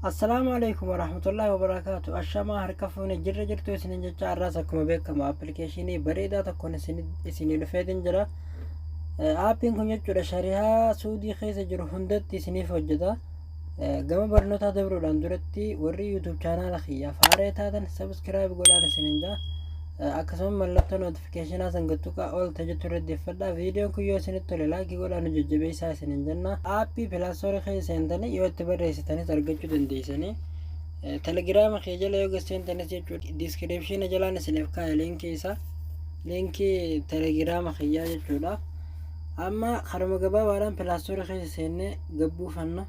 السلام عليكم ورحمة الله وبركاته. الشما هركفوني جرتو سنين جتشا راسكم بكم ابلكيشني بريدة تكون سنين لفيدن جرا آبين كن يجرا شريها سودي خيس جرو هندت سنين فوجدا قام برنوتا دبرو لاندورتي وري يوتيوب channel خيا فاريتا دن سبسكرايب قولان سنين جا akkasuma mallattoo notifiikeeshinaa san gattuqa ol tajaajilu reddeeffadha viidiyoon kun yoo isinitti tole laayikii godhaan jajjabeessaa isinin jenna aappii pilaastoorii keessa seentanii yoo itti barreessitanis argachuu dandeessanii telegiraama kee jala yoo seentanis jechuudha diskiripshiina jalaan isiniif kaa'e liinkii telegiraama kiyyaa jechuudha amma haruma gabaabaadhaan pilaastoorii keessa seennee gabbuufanna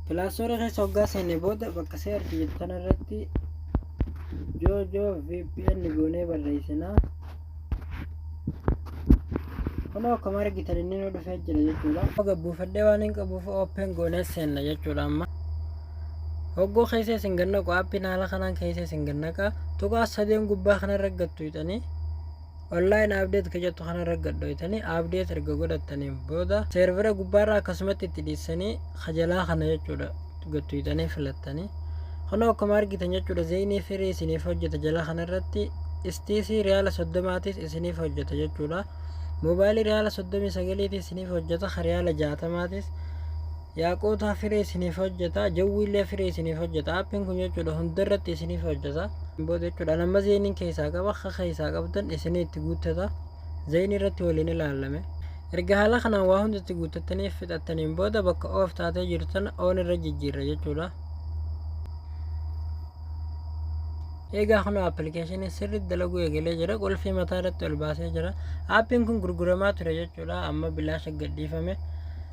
pilaastoorii keessa hoggaa seennee booda bakka seerchi jettan irratti jojo VPN goonee barreessinaa kuno akkuma argitan inni nu dhufee jira jechuudha gabbuufadhee waan hin qabuuf open goonee seenna jechuudha amma hoggoo keessa isin gannaqu aappiin haala kanaan keessa isin gannaqa tuqaa sadeen gubbaa kana raggattu itanii online update ka jettu kana raggadhu itanii update erga godhattaniin booda servera gubbaarraa akkasumatti itti dhiissanii kajalaa kana jechuudha gattu itanii filattanii Kono akkuma argitan jechuudha zeenii firii isiniif hojjeta jala kanarratti istiisii riyaala 30 isiniif hojjeta jechuudha moobaayilii riyaala 39 isiniif hojjeta riyaala 60 yaaqootaa firii isiniif hojjeta jawwiillee firii isiniif hojjeta aappiin kun jechuudha hundarratti isiniif hojjeta booda jechuudha nama zeeniin keessaa qaba keessaa qabdan isinii itti guuttata zeenii irratti waliin ilaalame erga haala kanaan waa hundatti guuttattaniif fixattaniin booda bakka oof taatee jirtan oon irra jijjiirra jechuudha eegaa kun appilikeeshinii sirriitti dalaguu eegalee jira qolfii mataa irratti ol baasee jira aappiin kun gurguramaa ture jechuudha amma bilaasha gadhiifame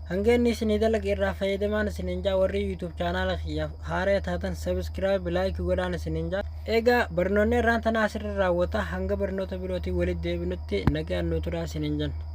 hanga inni isinii dalaga irraa fayyadamaan isiniin jaa warri yuutuub chaanaala kiyyaaf haaraa taatan sabskiraayib laayikii godhaan isiniin jaa eegaa barnoonni irraan tanaa asirra raawwata hanga barnoota birootii walitti deebinutti nagaan nu turaa isiniin jenna